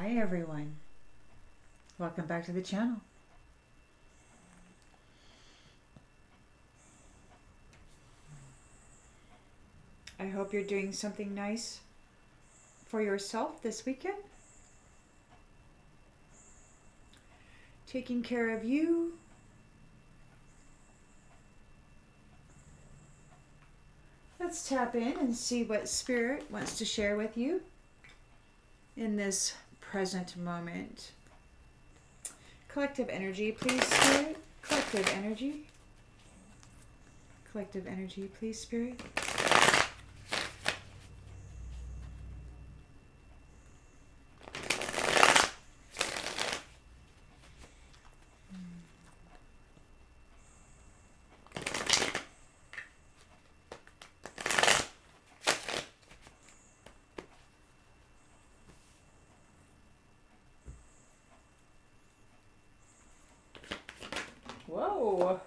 Hi everyone, welcome back to the channel. I hope you're doing something nice for yourself this weekend. Taking care of you. Let's tap in and see what Spirit wants to share with you in this present moment. Collective energy, please, Spirit. Collective energy. Collective energy, please, Spirit. Whoa.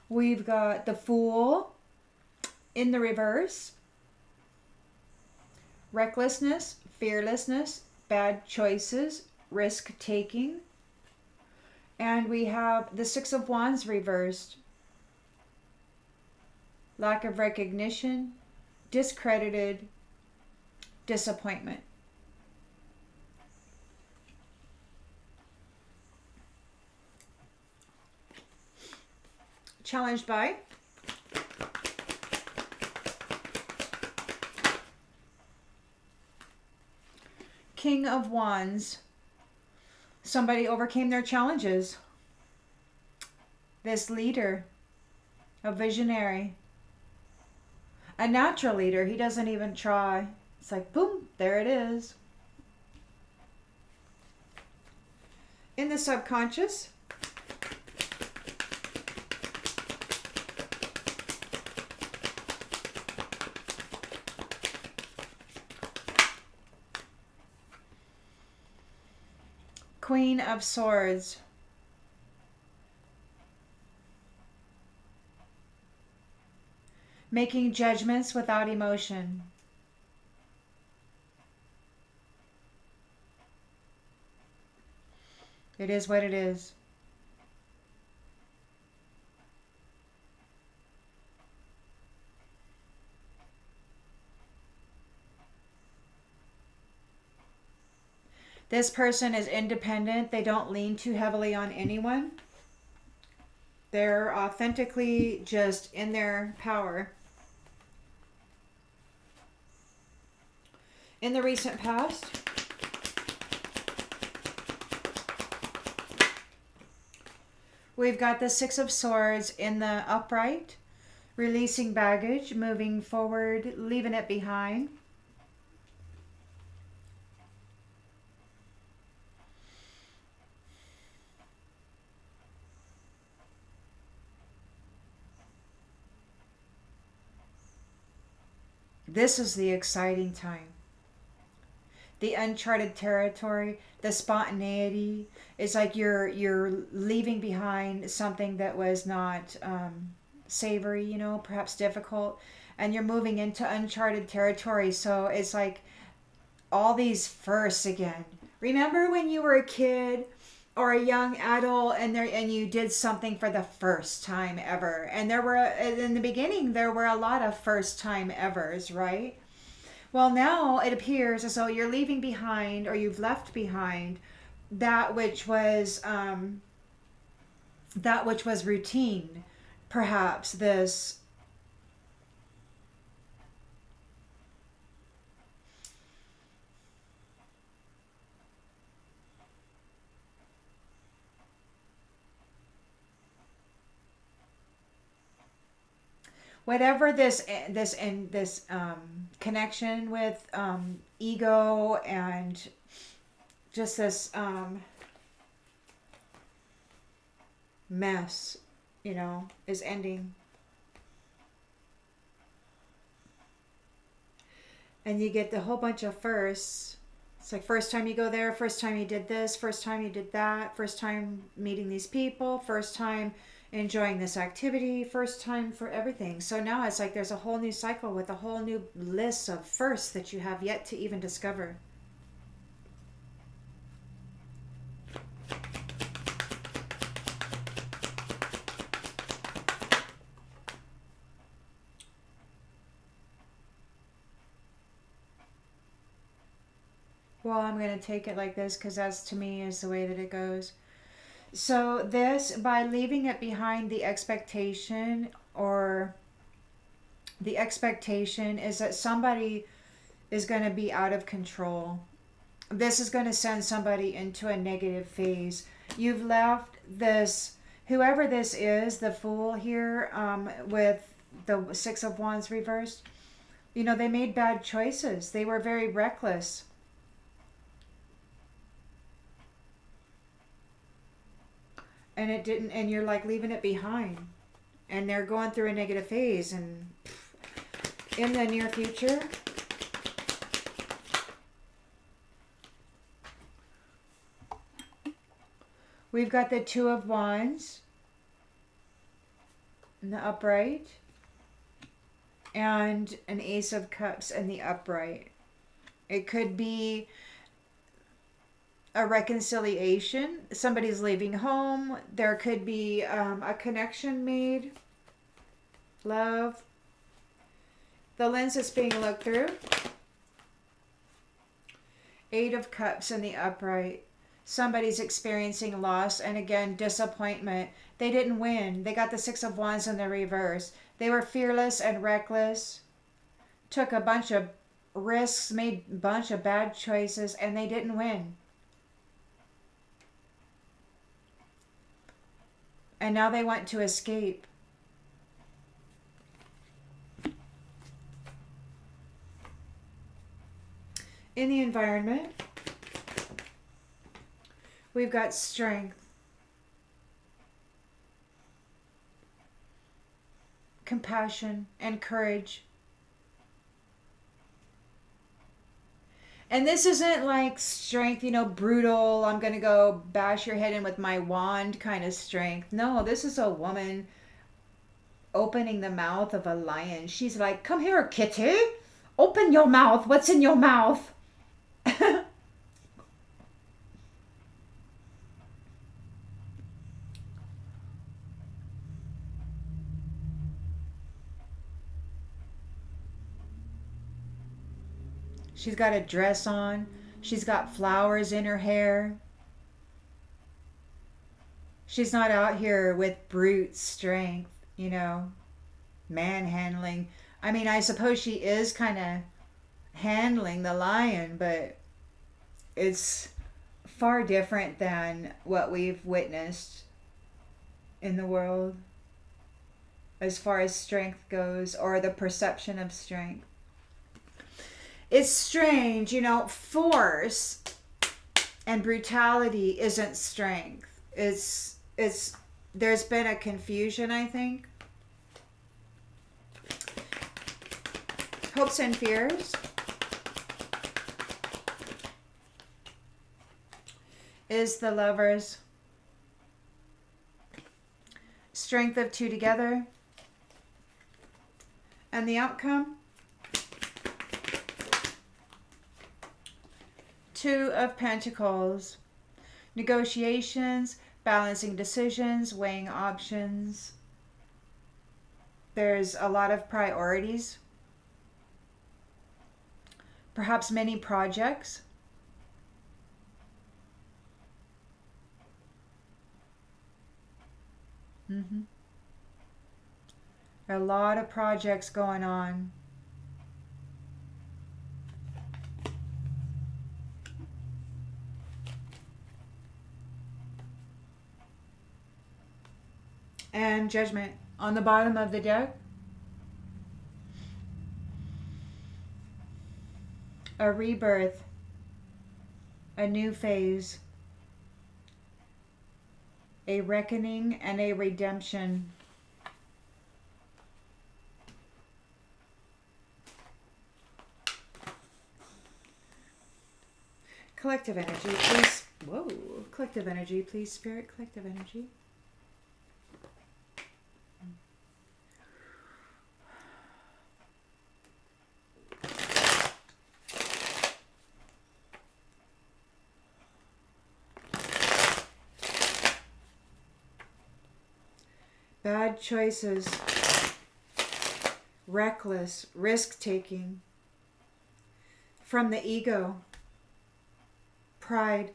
We've got the Fool in the reverse. Recklessness, fearlessness, bad choices, risk taking. And we have the Six of Wands reversed. Lack of recognition, discredited, disappointment. Challenged by King of Wands. Somebody overcame their challenges. This leader, a visionary, a natural leader. He doesn't even try. It's like, boom, there it is. In the subconscious, Queen of Swords. Making judgments without emotion. It is what it is. This person is independent. They don't lean too heavily on anyone. They're authentically just in their power. In the recent past, we've got the Six of Swords in the upright, releasing baggage, moving forward, leaving it behind. This is the exciting time. The uncharted territory, the spontaneity. It's like you're leaving behind something that was not savory, you know, perhaps difficult, and you're moving into uncharted territory. So it's like all these firsts again. Remember when you were a kid or a young adult and you did something for the first time ever, and there were in the beginning there were a lot of first time evers, right? Well, now it appears as though you're leaving behind, or you've left behind, that which was routine. Perhaps this whatever this connection with ego and just this mess, you know, is ending. And you get the whole bunch of firsts. It's like first time you go there, first time you did this, first time you did that, first time meeting these people, first time enjoying this activity, first time for everything. So now it's like there's a whole new cycle with a whole new list of firsts that you have yet to even discover. Well, I'm going to take it like this because that's to me is the way that it goes. So, this, by leaving it behind, the expectation or the expectation is that somebody is going to be out of control. This is going to send somebody into a negative phase. You've left this, whoever this is, the Fool here, with the Six of Wands reversed, you know, they made bad choices. They were very reckless. And it didn't, and you're like leaving it behind. And they're going through a negative phase. And in the near future, we've got the Two of Wands in the upright and an Ace of Cups in the upright. It could be a reconciliation. Somebody's leaving home. There could be a connection made. Love. The lens is being looked through. Eight of Cups in the upright. Somebody's experiencing loss and again disappointment. They didn't win. They got the Six of Wands in the reverse. They were fearless and reckless. Took a bunch of risks, made a bunch of bad choices, and they didn't win. And now they want to escape. In the environment, we've got strength, compassion, and courage. And this isn't like strength, you know, brutal, I'm going to go bash your head in with my wand kind of strength. No, this is a woman opening the mouth of a lion. She's like, come here, kitty. Open your mouth. What's in your mouth? She's got a dress on. She's got flowers in her hair. She's not out here with brute strength, you know, manhandling. I mean, I suppose she is kind of handling the lion, but it's far different than what we've witnessed in the world as far as strength goes or the perception of strength. It's strange, you know, force and brutality isn't strength. It's there's been a confusion, I think. Hopes and fears is the Lovers. Strength of two together. And the outcome, Two of Pentacles. Negotiations, balancing decisions, weighing options. There's a lot of priorities. Perhaps many projects. A lot of projects going on. And Judgment on the bottom of the deck. A rebirth, a new phase, a reckoning, and a redemption. Collective energy, please. Whoa. Collective energy, please, Spirit. Collective energy. Bad choices. Reckless. Risk-taking. From the ego. Pride.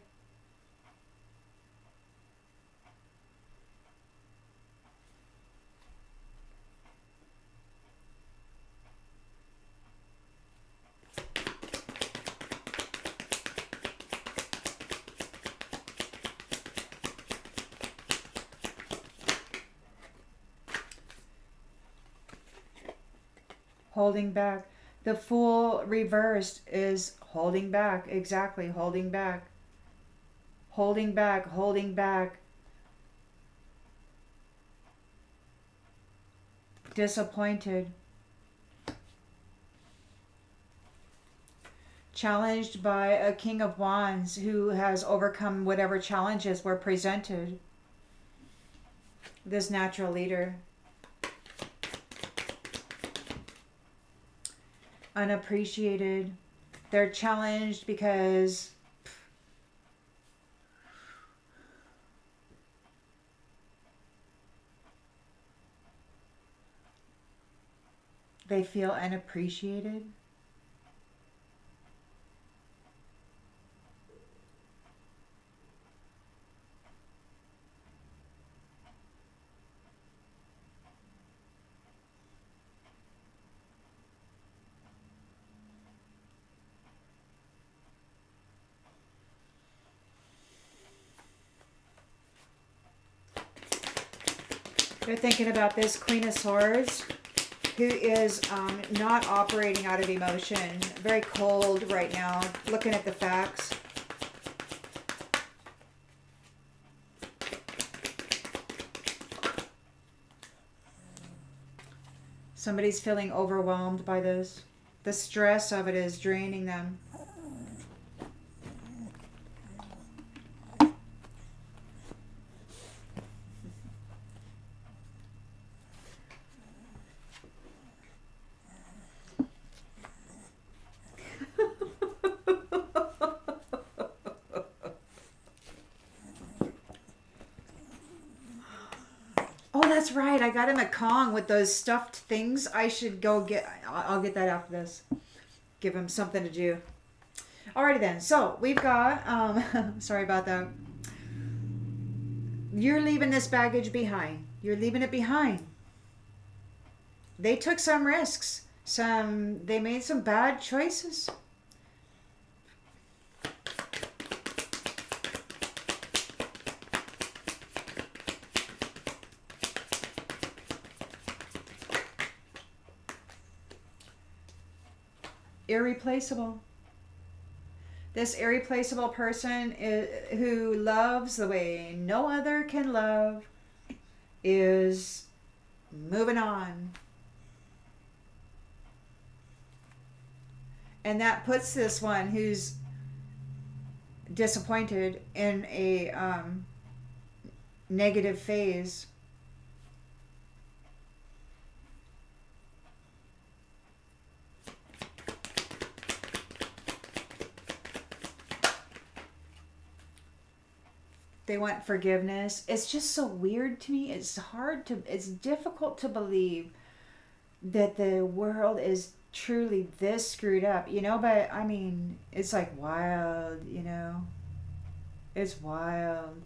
Holding back. The Fool reversed is holding back. Exactly. Holding back. Holding back. Holding back. Disappointed. Challenged by a King of Wands who has overcome whatever challenges were presented. This natural leader. Unappreciated. They're challenged because they feel unappreciated. They're thinking about this Queen of Swords, who is not operating out of emotion. Very cold right now, looking at the facts. Somebody's feeling overwhelmed by this. The stress of it is draining them. Oh, that's right. I got him a Kong with those stuffed things. I should go get... I'll get that after this. Give him something to do. Alrighty then. So, we've got... sorry about that. You're leaving this baggage behind. You're leaving it behind. They took some risks. They made some bad choices. Irreplaceable. This irreplaceable person who loves the way no other can love is moving on. And that puts this one who's disappointed in a negative phase. They want forgiveness. It's just so weird to me. It's difficult to believe that the world is truly this screwed up, but I mean, it's like wild, It's wild.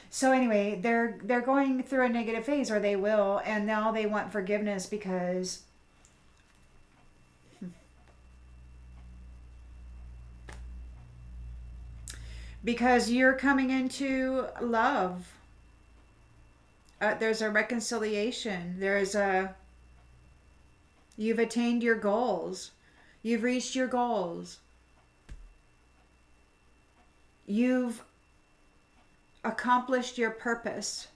So anyway, they're going through a negative phase, or they will, and now they want forgiveness because you're coming into love. There's a reconciliation. You've attained your goals. You've reached your goals. You've accomplished your purpose.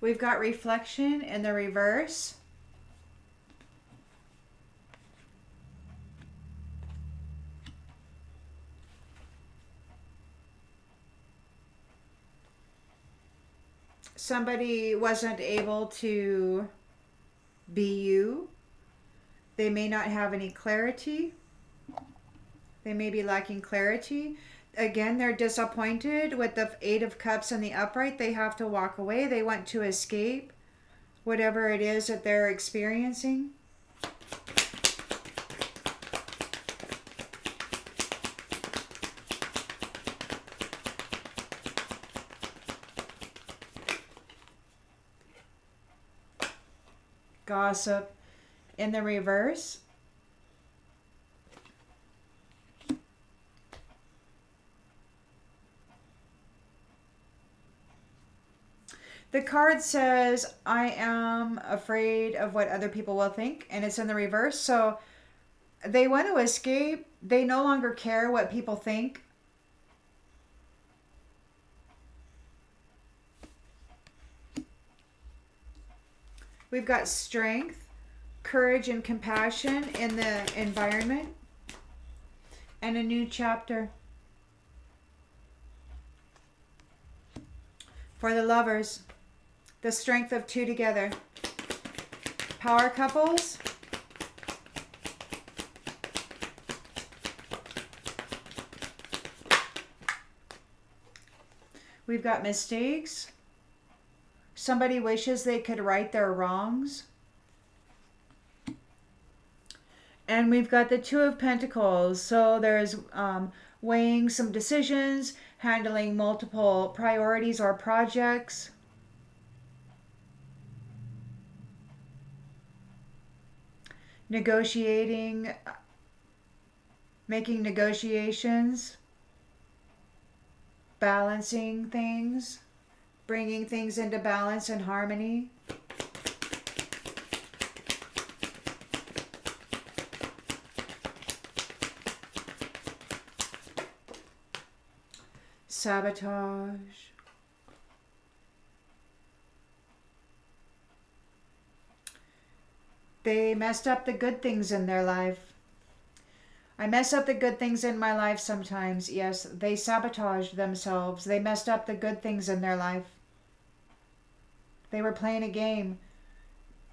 We've got reflection in the reverse. somebody wasn't able to be you. They may not have any clarity. They may be lacking clarity. Again, they're disappointed with the Eight of Cups and the upright. They have to walk away. They want to escape whatever it is that they're experiencing. Gossip in the reverse. The card says, I am afraid of what other people will think, and it's in the reverse. So they want to escape. They no longer care what people think. We've got strength, courage, and compassion in the environment, and a new chapter. For the lovers, the strength of two together. Power couples. We've got mistakes. Somebody wishes they could right their wrongs. And we've got the Two of Pentacles. So there's weighing some decisions, handling multiple priorities or projects. Negotiating, making negotiations, balancing things, bringing things into balance and harmony. Sabotage. They messed up the good things in their life. I mess up the good things in my life sometimes. Yes, they sabotaged themselves. They messed up the good things in their life. They were playing a game.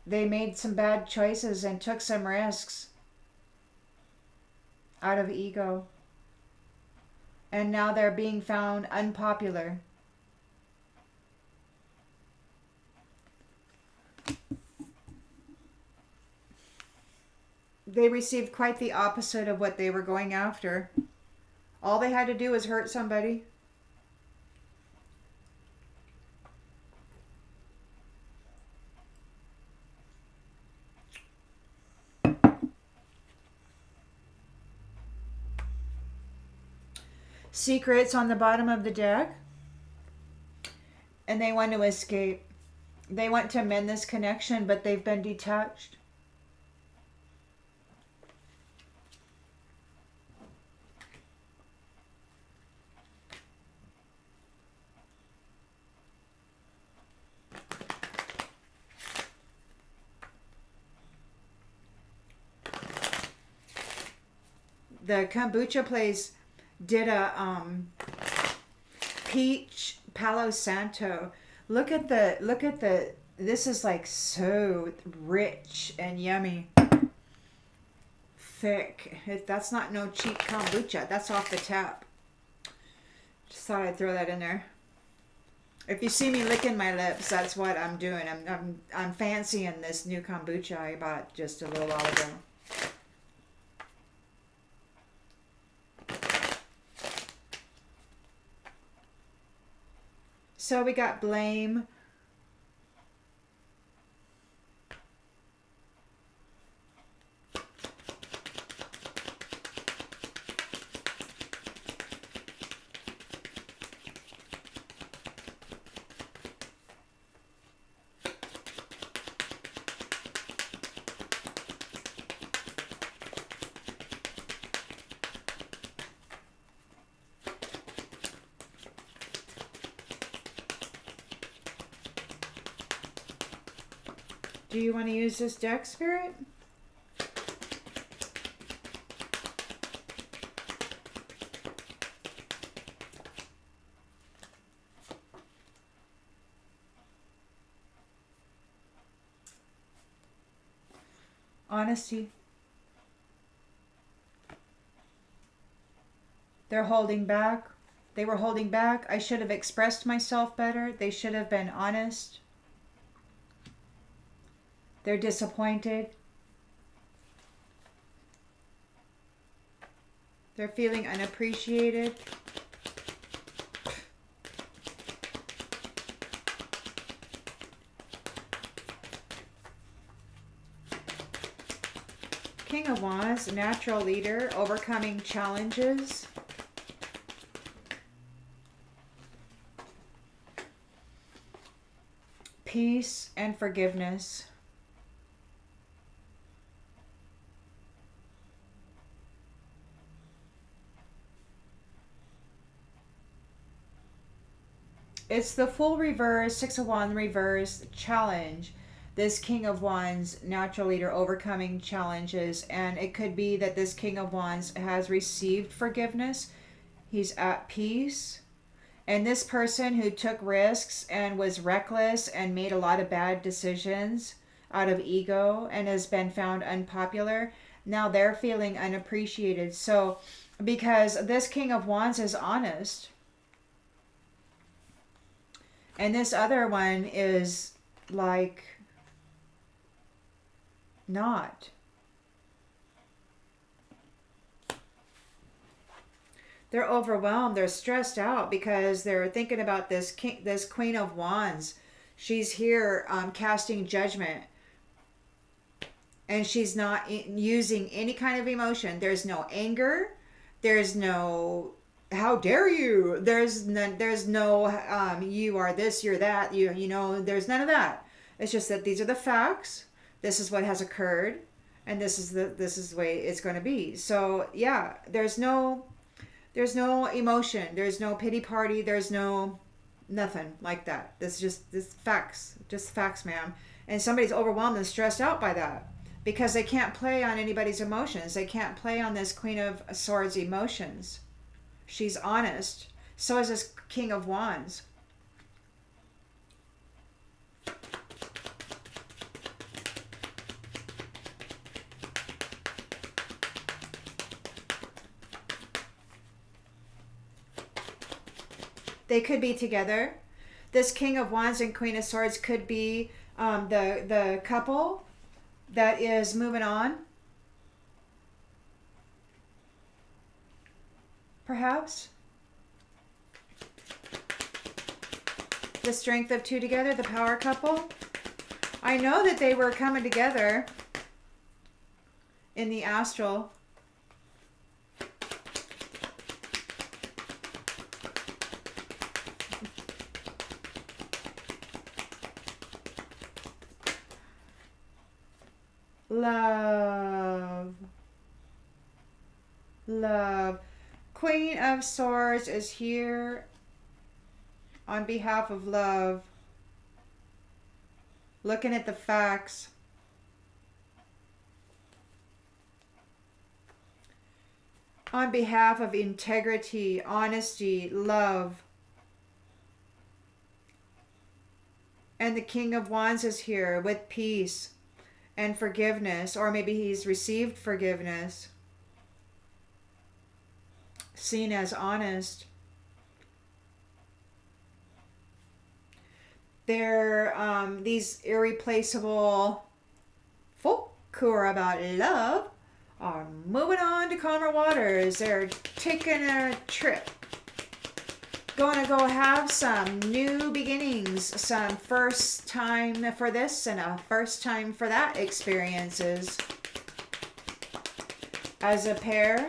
They made some bad choices and took some risks out of ego. And now they're being found unpopular. They received quite the opposite of what they were going after. All they had to do was hurt somebody. Secrets on the bottom of the deck. And they want to escape. They want to mend this connection, but they've been detached. The kombucha place did a peach palo santo. Look at the this is like so rich and yummy. Thick. That's not no cheap kombucha. That's off the tap. Just thought I'd throw that in there. If you see me licking my lips, that's what I'm doing. I'm fancying this new kombucha I bought just a little while ago. So we got blame. Do you want to use this deck, Spirit? Honesty. They're holding back. They were holding back. I should have expressed myself better. They should have been honest. They're disappointed. They're feeling unappreciated. King of Wands, natural leader, overcoming challenges. Peace and forgiveness. It's the full reverse, Six of Wands reverse challenge. This King of Wands, natural leader, overcoming challenges. And it could be that this King of Wands has received forgiveness. He's at peace. And this person who took risks and was reckless and made a lot of bad decisions out of ego and has been found unpopular, now they're feeling unappreciated. So, because this King of Wands is honest, and this other one is like not. They're overwhelmed. They're stressed out because they're thinking about this Queen of Wands. She's here casting judgment, and she's not using any kind of emotion. There's no anger. There's no how dare you. There's no you are this, you're that. You know. There's none of that. It's just that these are the facts. This is what has occurred, and this is the way it's going to be. So yeah, there's no emotion. There's no pity party. There's no nothing like that. This facts. Just facts, ma'am. And somebody's overwhelmed and stressed out by that because they can't play on anybody's emotions. They can't play on this Queen of Swords emotions. She's honest. So is this King of Wands. They could be together. This King of Wands and Queen of Swords could be the couple that is moving on. Perhaps. The strength of two together, the power couple. I know that they were coming together in the astral. Love. Love. Queen of Swords is here on behalf of love. Looking at the facts. On behalf of integrity, honesty, love. And the King of Wands is here with peace and forgiveness, or maybe he's received forgiveness, seen as honest. They're these irreplaceable folk who are about love are moving on to calmer waters. They're taking a trip, going to go have some new beginnings, some first time for this and a first time for that experiences. As a pair,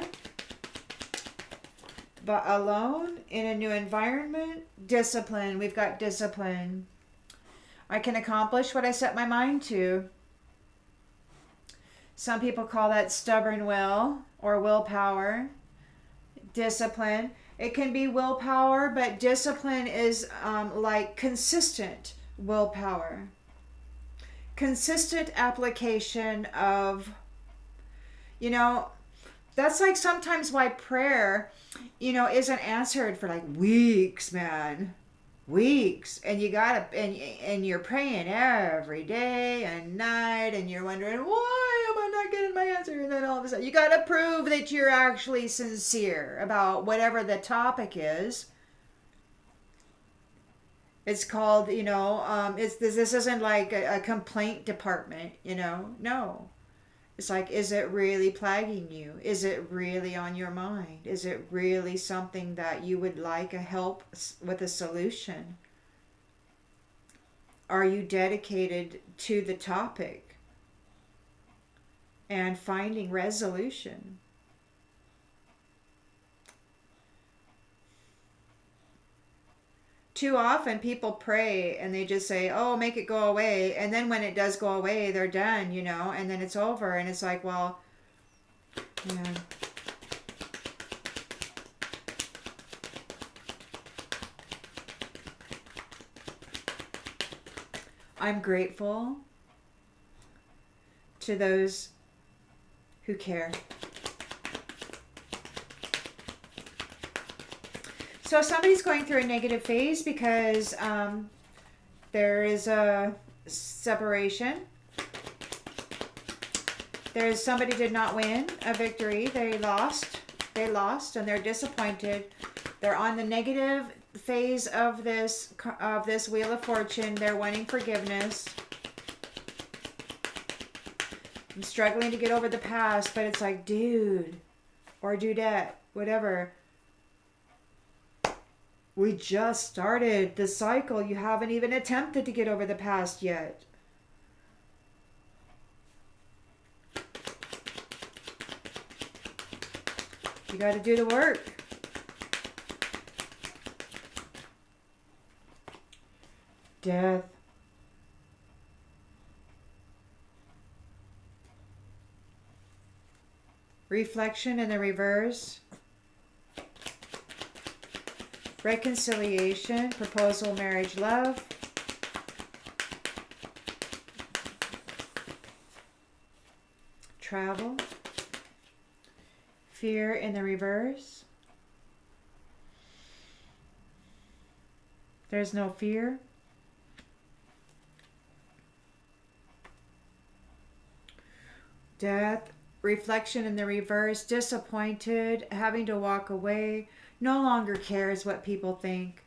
but alone in a new environment. Discipline. We've got discipline. I can accomplish what I set my mind to. Some people call that stubborn will or willpower. Discipline. It can be willpower, but discipline is like consistent willpower. Consistent application of, that's like sometimes why prayer, isn't answered for like weeks, man. Weeks. And you gotta, and you're praying every day and night, and you're wondering, why am I not getting my answer. And then all of a sudden, you got to prove that you're actually sincere about whatever the topic is. It's called, it's this isn't like a complaint department, No. It's like, is it really plaguing you? Is it really on your mind? Is it really something that you would like a help with a solution? Are you dedicated to the topic and finding resolution? Too often people pray and they just say, oh, make it go away. And then when it does go away, they're done, and then it's over. And it's like, well, yeah. I'm grateful to those who care. So somebody's going through a negative phase because there is a separation. There's somebody did not win a victory. They lost. And they're disappointed. They're on the negative phase of this Wheel of Fortune. They're wanting forgiveness. I'm struggling to get over the past, but it's like, dude, or dudette, whatever. We just started the cycle. You haven't even attempted to get over the past yet. You got to do the work. Death. Reflection in the reverse. Reconciliation, proposal, marriage, love. Travel. Fear in the reverse. There's no fear. Death. Reflection in the reverse. Disappointed, having to walk away. No longer cares what people think.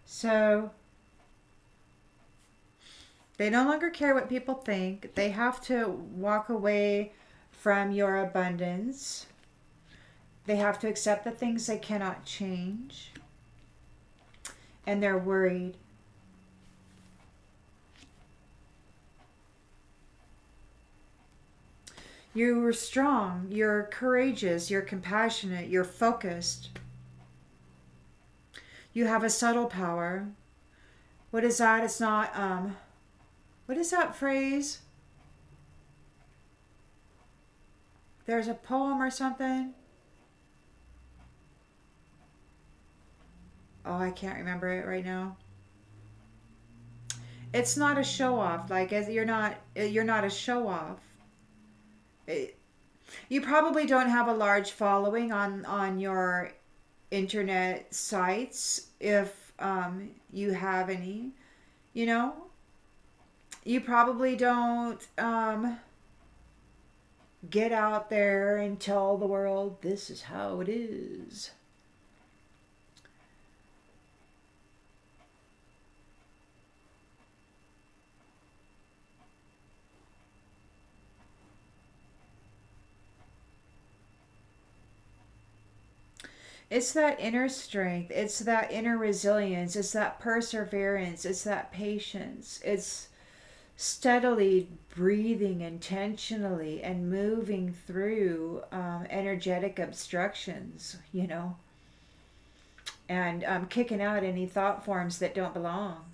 So they no longer care what people think. They have to walk away from your abundance. They have to accept the things they cannot change. And they're worried. You're strong, you're courageous, you're compassionate, you're focused. You have a subtle power. What is that? It's not, what is that phrase? There's a poem or something. Oh, I can't remember it right now. It's not a show off. Like, you're not a show off. You probably don't have a large following on your internet sites, if you have any. You know, you probably don't get out there and tell the world this is how it is. It's that inner strength, it's that inner resilience, it's that perseverance, it's that patience. It's steadily breathing intentionally and moving through energetic obstructions, and kicking out any thought forms that don't belong.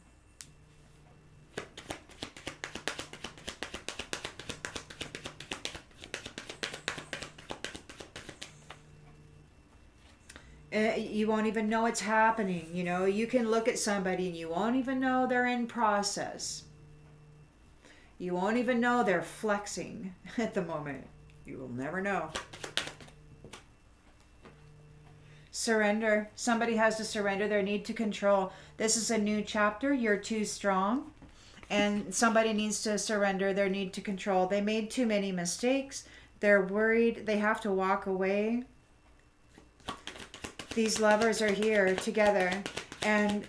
You won't even know it's happening. You can look at somebody and you won't even know they're in process. You won't even know they're flexing at the moment. You will never know. Surrender. Somebody has to surrender their need to control. This is a new chapter. You're too strong. And somebody needs to surrender their need to control. They made too many mistakes. They're worried. They have to walk away. These lovers are here together. And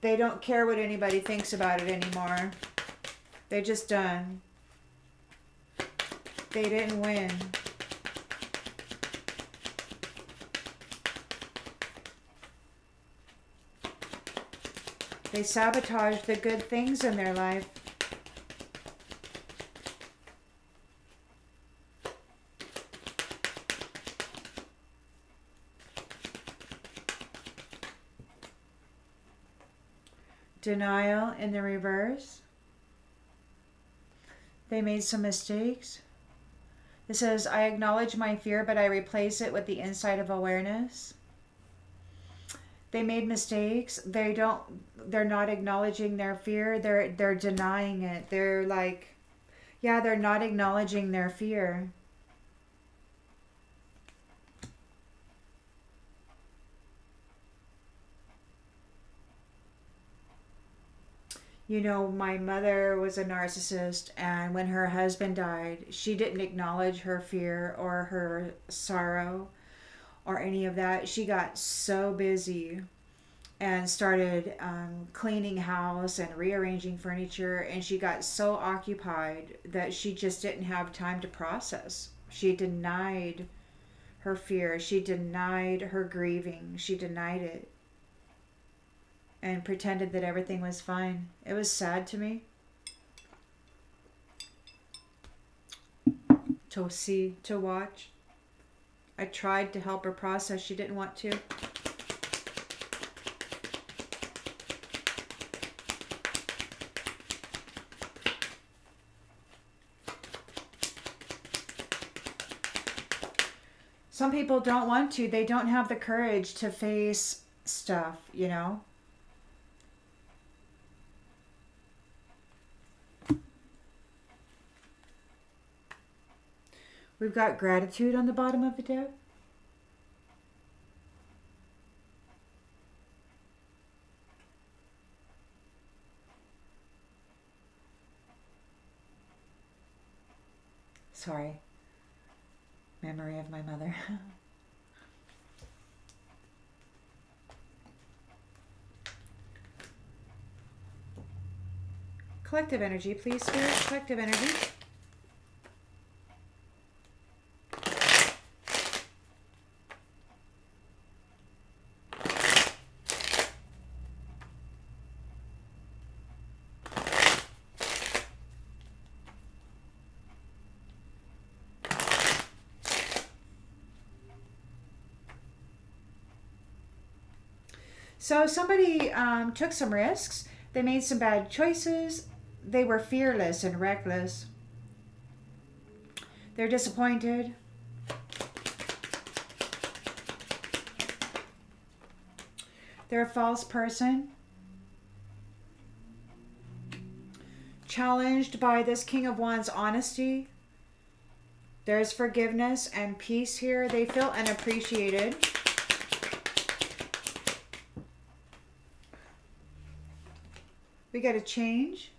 they don't care what anybody thinks about it anymore. They're just done. They didn't win. They sabotaged the good things in their life. Denial in the reverse. They made some mistakes. It says, I acknowledge my fear, but I replace it with the insight of awareness. They made mistakes. They're not acknowledging their fear. They're denying it. They're like, yeah, they're not acknowledging their fear. My mother was a narcissist, and when her husband died, she didn't acknowledge her fear or her sorrow or any of that. She got so busy and started cleaning house and rearranging furniture, and she got so occupied that she just didn't have time to process. She denied her fear. She denied her grieving. She denied it and pretended that everything was fine. It was sad to me to see, to watch. I tried to help her process. She didn't want to. Some people don't want to. They don't have the courage to face stuff. We've got gratitude on the bottom of the deck. Sorry. Memory of my mother. Collective energy, please, Spirit. Collective energy. So somebody took some risks. They made some bad choices. They were fearless and reckless. They're disappointed. They're a false person. Challenged by this King of Wands honesty. There's forgiveness and peace here. They feel unappreciated. We got a change.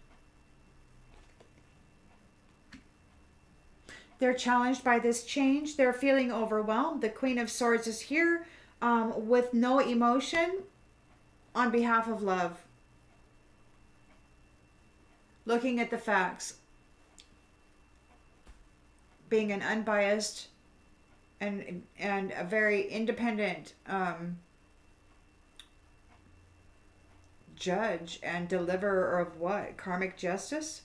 They're challenged by this change. They're feeling overwhelmed. The Queen of Swords is here with no emotion on behalf of love. Looking at the facts. Being an unbiased and a very independent judge and deliverer of what? Karmic justice?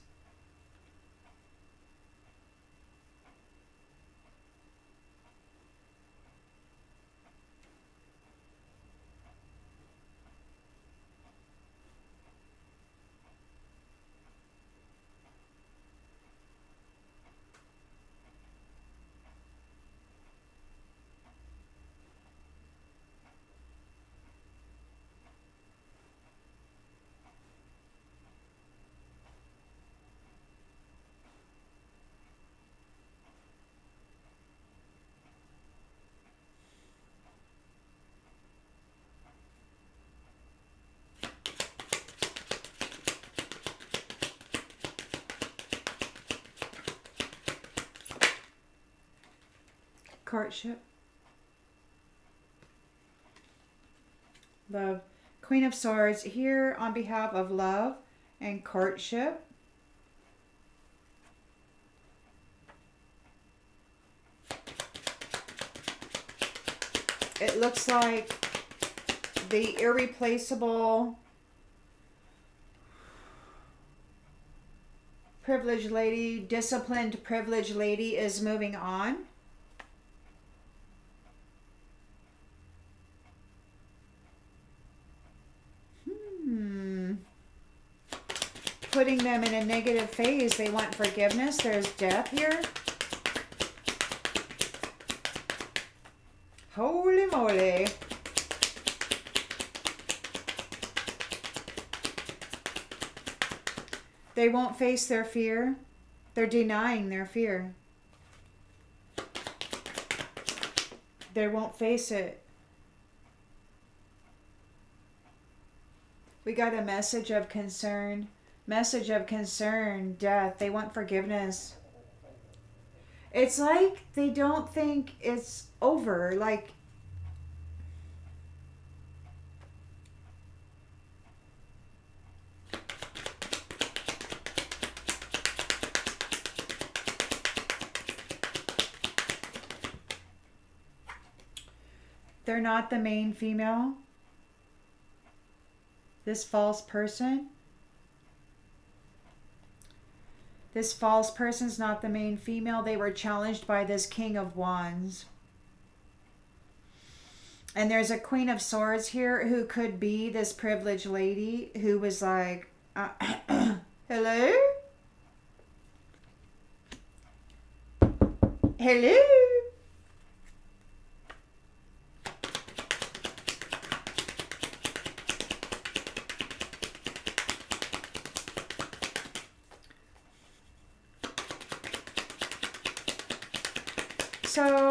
Courtship. Love. Queen of Swords here on behalf of love and courtship. It looks like the irreplaceable privileged lady, disciplined privileged lady is moving on. Putting them in a negative phase. They want forgiveness. There's death here. Holy moly. They won't face their fear. They're denying their fear. They won't face it. We got a message of concern. Message of concern, death. They want forgiveness. It's like they don't think it's over. Like, they're not the main female. This false person. This false person's not the main female. They were challenged by this King of Wands. And there's a Queen of Swords here who could be this privileged lady who was like, hello? Hello? So,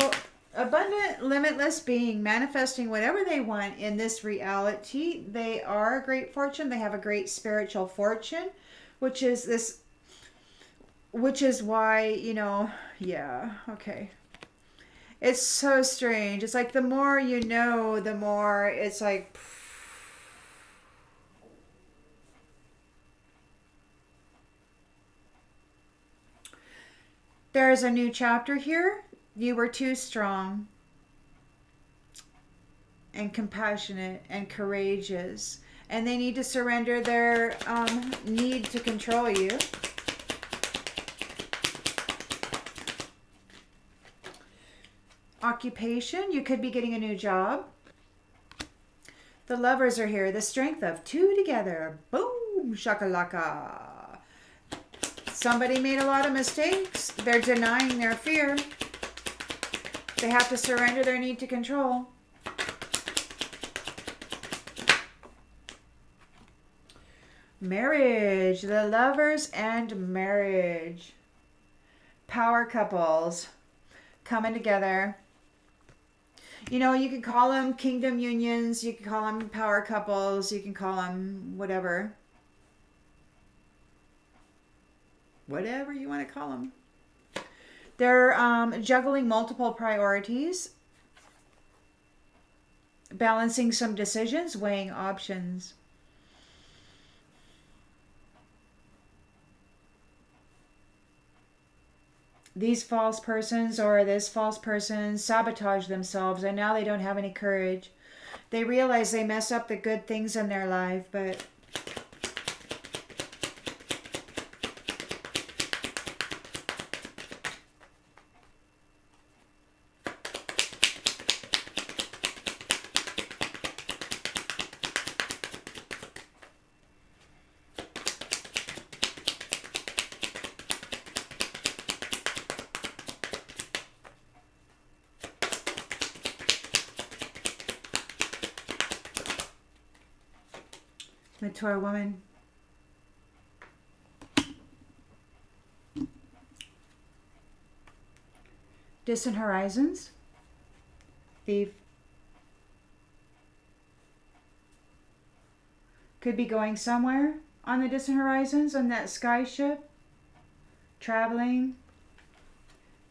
abundant, limitless being, manifesting whatever they want in this reality. They are a great fortune. They have a great spiritual fortune, which is why, yeah, okay. It's so strange. It's like the more you know, the more it's like, there's a new chapter here. You were too strong and compassionate and courageous, and they need to surrender their need to control you. Occupation, you could be getting a new job. The Lovers are here. The strength of two together. Boom, shakalaka. Somebody made a lot of mistakes. They're denying their fear. They have to surrender their need to control. Marriage. The Lovers and marriage. Power couples coming together. You can call them kingdom unions. You can call them power couples. You can call them whatever. Whatever you want to call them. They're juggling multiple priorities, balancing some decisions, weighing options. These false persons or this false person sabotage themselves, and now they don't have any courage. They realize they mess up the good things in their life, but Mature woman. Distant horizons. Thief. Could be going somewhere on the distant horizons on that sky ship. Traveling.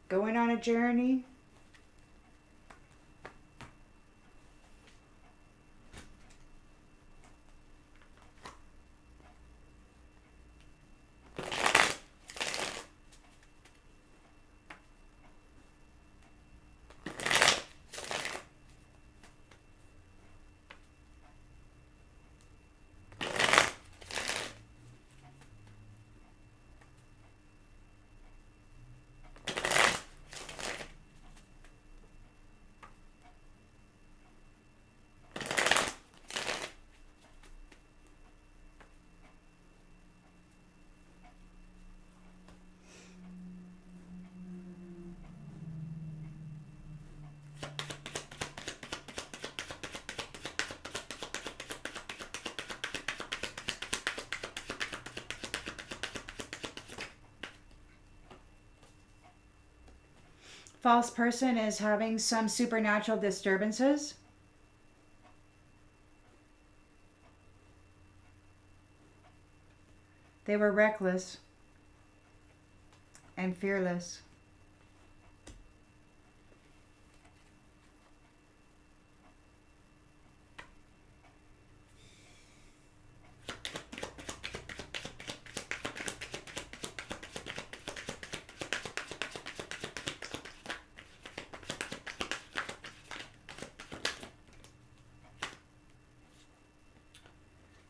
Going on a journey. False person is having some supernatural disturbances. They were reckless and fearless.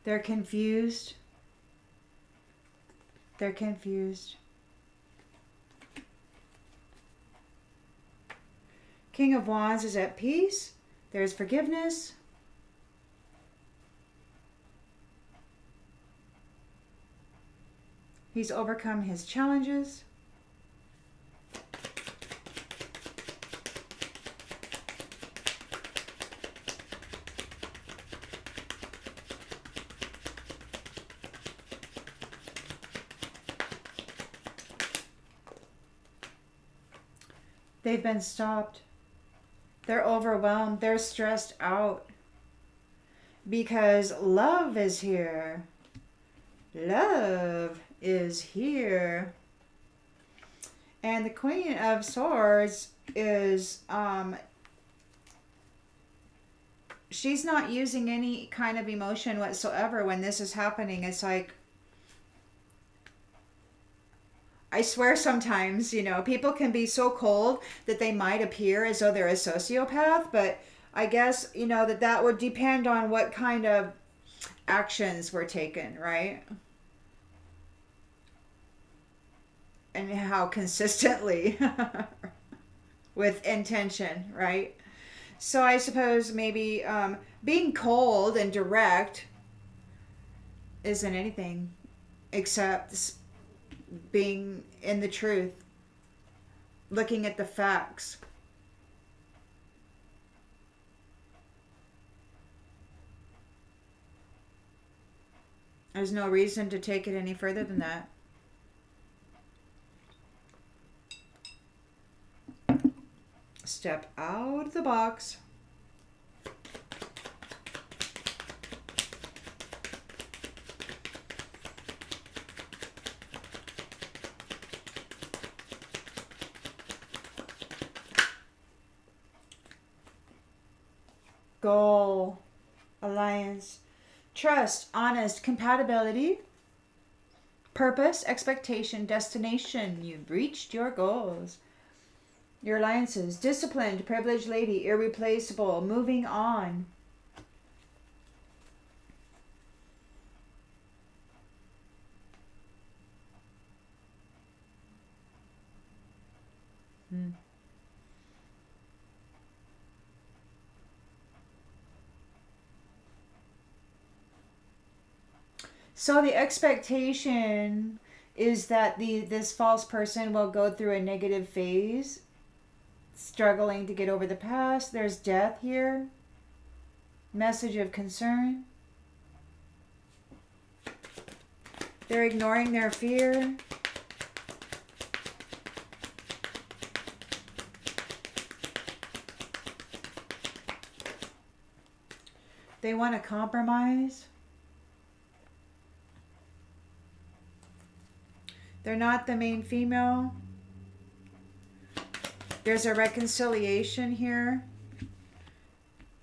They're confused. They're confused. King of Wands is at peace. There's forgiveness. He's overcome his challenges. They've been stopped. They're overwhelmed. They're stressed out. Because love is here. Love is here. And the Queen of Swords is, she's not using any kind of emotion whatsoever when this is happening. It's like, I swear sometimes, people can be so cold that they might appear as though they're a sociopath, but I guess, that would depend on what kind of actions were taken, right? And how consistently with intention, right? So I suppose maybe being cold and direct isn't anything except being in the truth, looking at the facts. There's no reason to take it any further than that. Step out of the box. Goal, alliance, trust, honest, compatibility, purpose, expectation, destination. You've reached your goals. Your alliances, disciplined, privileged lady, irreplaceable, moving on. So the expectation is that this false person will go through a negative phase, struggling to get over the past. There's death here. Message of concern. They're ignoring their fear. They want to compromise. They're not the main female. There's a reconciliation here.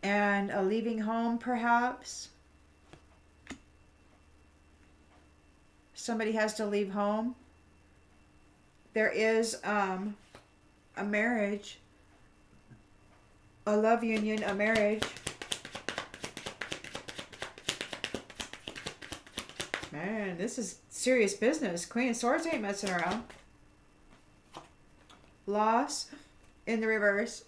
And a leaving home, perhaps. Somebody has to leave home. There is a marriage. A love union, a marriage. Man, this is serious business. Queen of Swords ain't messing around. Loss in the reverse.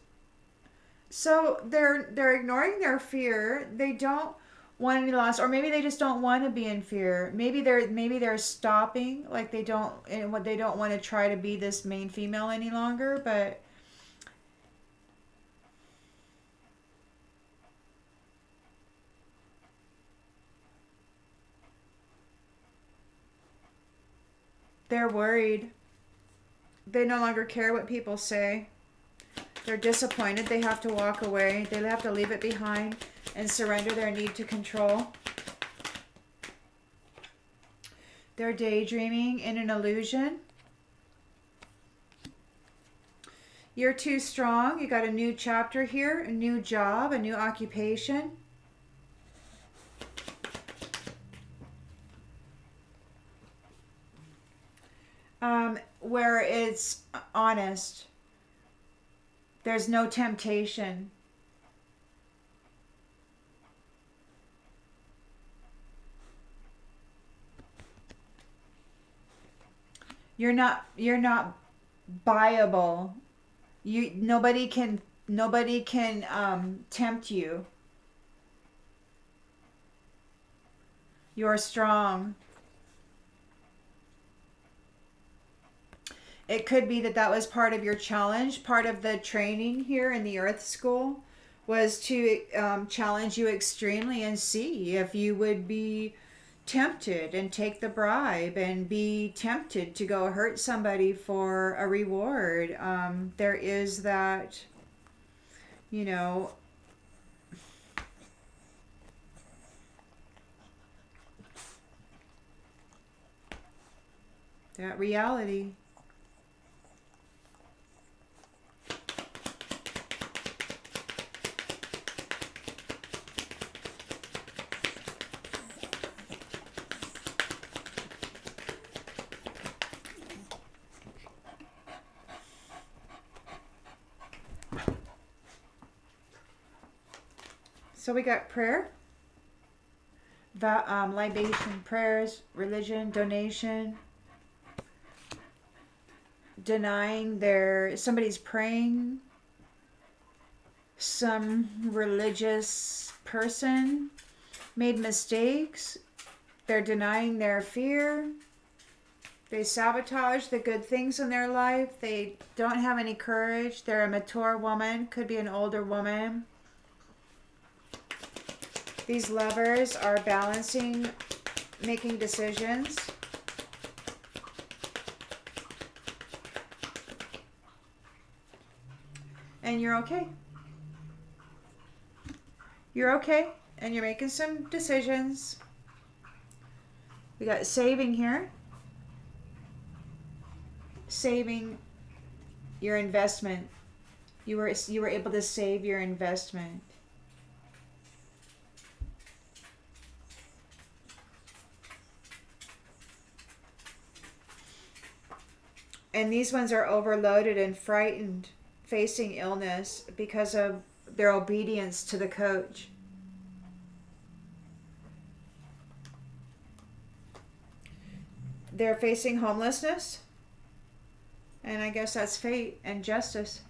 So they're ignoring their fear. They don't want any loss, or maybe they just don't want to be in fear. Maybe they're stopping, like they don't want to try to be this main female any longer, but they're worried. They no longer care what people say. They're disappointed. They have to walk away. They have to leave it behind and surrender their need to control. They're daydreaming in an illusion. You're too strong. You got a new chapter here, a new job, a new occupation. Where it's honest. There's no temptation. You're not buyable. Nobody can tempt you. You're strong. It could be that was part of your challenge. Part of the training here in the Earth School was to challenge you extremely and see if you would be tempted and take the bribe and be tempted to go hurt somebody for a reward. There is that, that reality. So we got prayer, libation, prayers, religion, donation, denying somebody's praying, some religious person made mistakes, they're denying their fear, they sabotage the good things in their life, they don't have any courage, they're a mature woman, could be an older woman. These lovers are balancing, making decisions. And you're okay. You're okay, and you're making some decisions. We got saving here. Saving your investment. You were able to save your investment. And these ones are overloaded and frightened, facing illness because of their obedience to the coach. They're facing homelessness. And I guess that's fate and justice.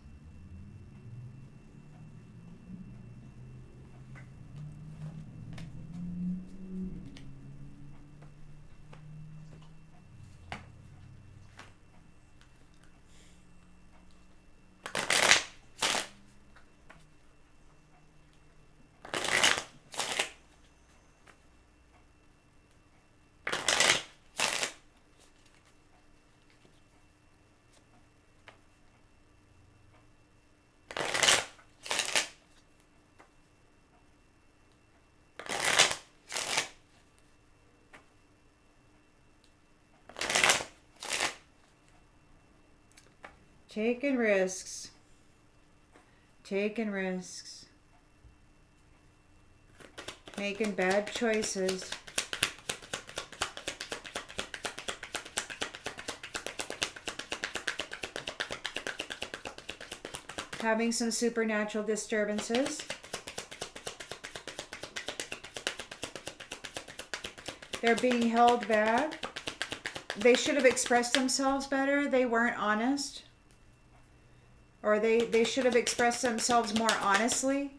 Taking risks. Taking risks. Making bad choices. Having some supernatural disturbances. They're being held back. They should have expressed themselves better. They weren't honest. Or they should have expressed themselves more honestly.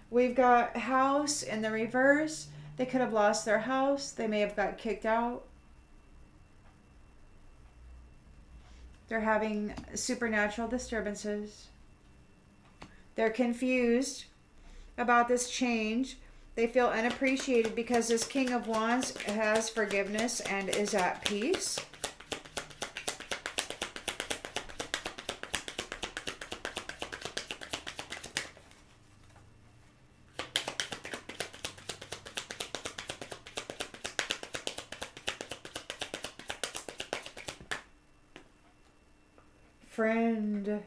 We've got house in the reverse. They could have lost their house. They may have got kicked out. They're having supernatural disturbances. They're confused about this change. They feel unappreciated because this King of Wands has forgiveness and is at peace. Friend.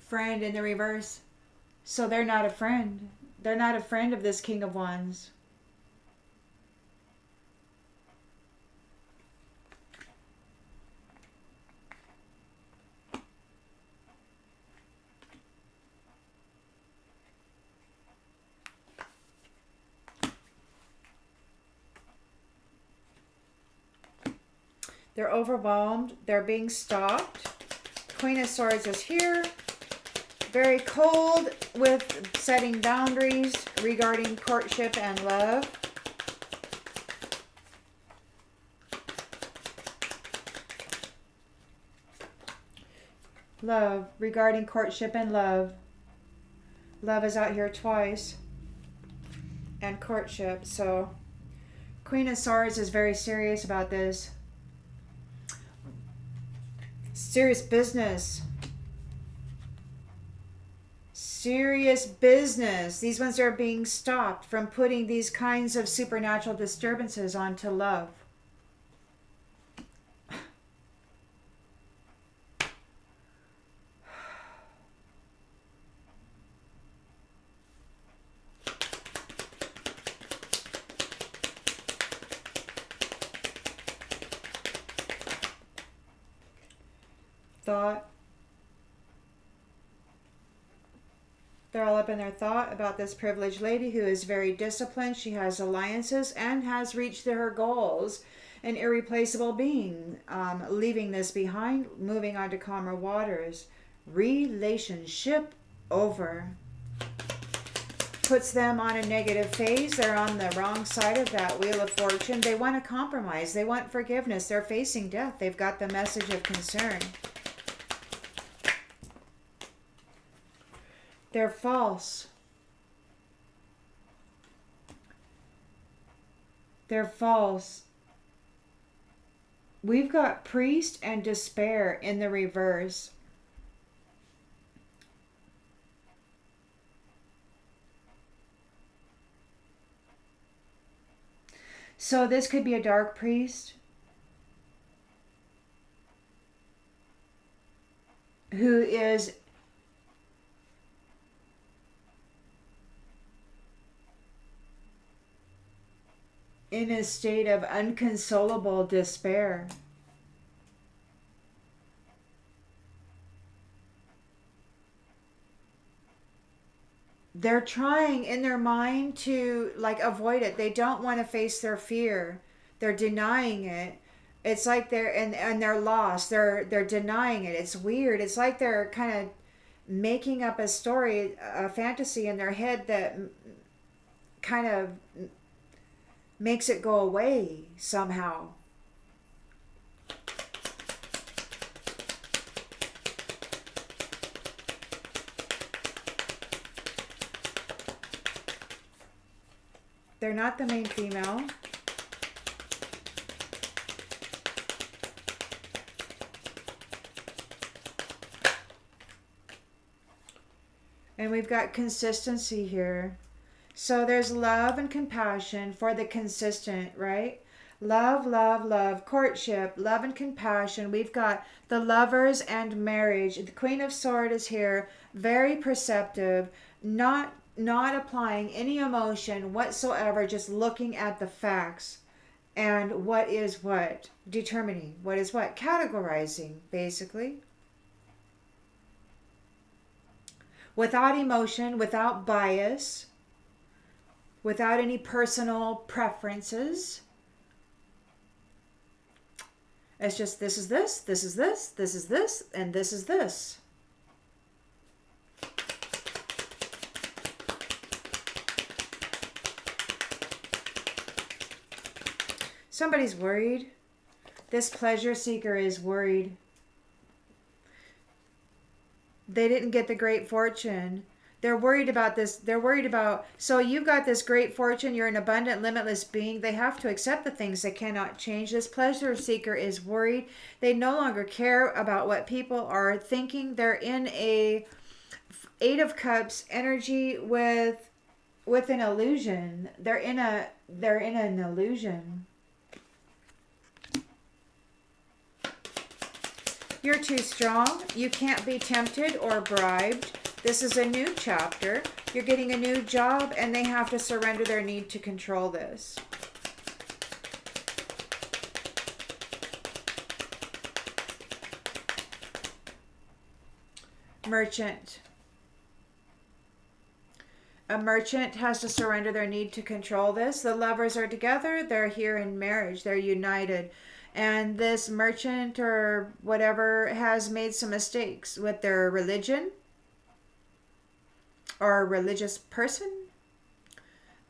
Friend in the reverse. So they're not a friend. They're not a friend of this King of Wands. They're overwhelmed. They're being stopped. Queen of Swords is here. Very cold with setting boundaries regarding courtship and love. Love, regarding courtship and love. Love is out here twice. And courtship. So, Queen of Swords is very serious about this. Serious business. Serious business. These ones are being stopped from putting these kinds of supernatural disturbances onto love. Thought. They're all up in their thought about this privileged lady who is very disciplined. She has alliances and has reached her goals. An irreplaceable being. Leaving this behind, moving on to calmer waters. Relationship over. Puts them on a negative phase. They're on the wrong side of that Wheel of Fortune. They want to compromise. They want forgiveness. They're facing death. They've got the message of concern. They're false. They're false. We've got priest and despair in the reverse. So this could be a dark priest who is in a state of unconsolable despair. They're trying in their mind to avoid it. They don't want to face their fear. They're denying it. It's like and they're lost. They're denying it. It's weird. It's like they're kind of making up a story, a fantasy in their head that kind of makes it go away somehow. They're not the main female. And we've got consistency here. So there's love and compassion for the consistent, right? Love, love, love, courtship, love and compassion. We've got the lovers and marriage. The Queen of Swords is here, very perceptive, not applying any emotion whatsoever, just looking at the facts and what is what, determining what is what, categorizing basically. Without emotion, without bias, without any personal preferences. It's just this is this, this is this, this is this, and this is this. Somebody's worried. This pleasure seeker is worried. They didn't get the great fortune. They're worried about this. They're worried about, so you've got this great fortune. You're an abundant, limitless being. They have to accept the things they cannot change. This pleasure seeker is worried. They no longer care about what people are thinking. They're in a Eight of Cups energy with an illusion. They're in an illusion. You're too strong. You can't be tempted or bribed. This is a new chapter. You're getting a new job and they have to surrender their need to control this. Merchant. A merchant has to surrender their need to control this. The lovers are together. They're here in marriage. They're united. And this merchant or whatever has made some mistakes with their religion or a religious person.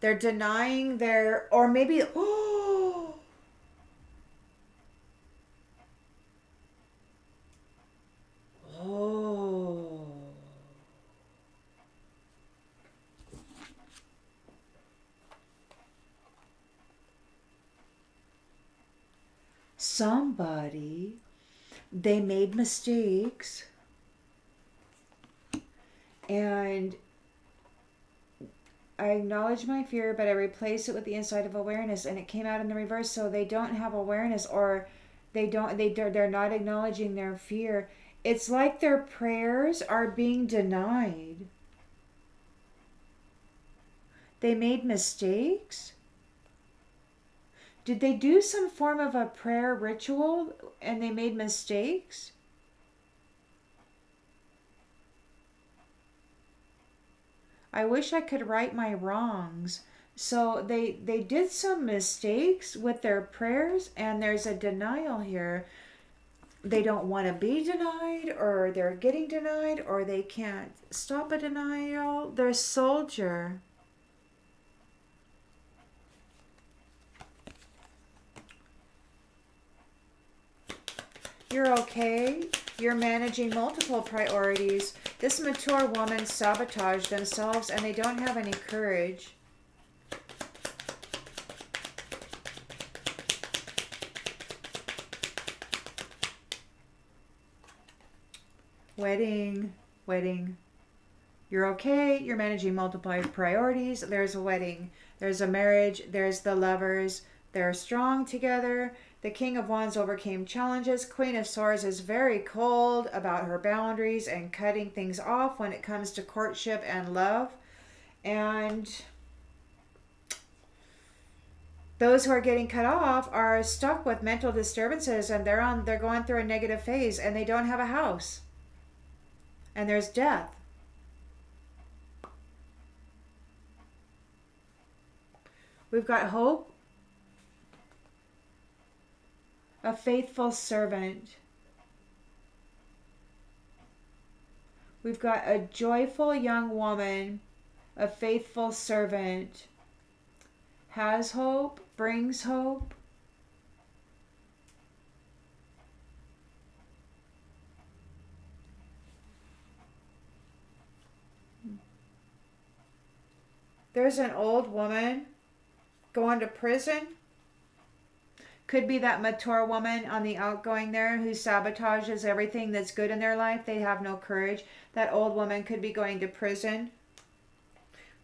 They're denying their, or maybe, oh, somebody, they made mistakes and I acknowledge my fear, but I replace it with the insight of awareness, and it came out in the reverse. So they don't have awareness, or they're not acknowledging their fear. It's like their prayers are being denied. They made mistakes. Did they do some form of a prayer ritual and they made mistakes? I wish I could right my wrongs. So they did some mistakes with their prayers, and there's a denial here. They don't want to be denied, or they're getting denied, or they can't stop a denial. They're a soldier. You're okay. You're managing multiple priorities. This mature woman sabotaged themselves and they don't have any courage. Wedding. You're okay. You're managing multiple priorities. There's a wedding. There's a marriage. There's the lovers. They're strong together. The King of Wands overcame challenges. Queen of Swords is very cold about her boundaries and cutting things off when it comes to courtship and love. And those who are getting cut off are stuck with mental disturbances, and they're going through a negative phase, and they don't have a house. And there's death. We've got hope. A faithful servant. We've got a joyful young woman, a faithful servant, has hope, brings hope. There's an old woman going to prison. Could be that mature woman on the outgoing there who sabotages everything that's good in their life. They have no courage. That old woman could be going to prison.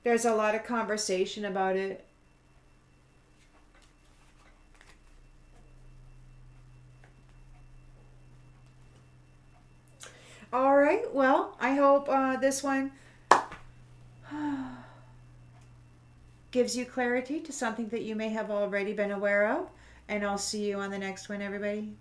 There's a lot of conversation about it. right. Well, I hope this one gives you clarity to something that you may have already been aware of. And I'll see you on the next one, everybody.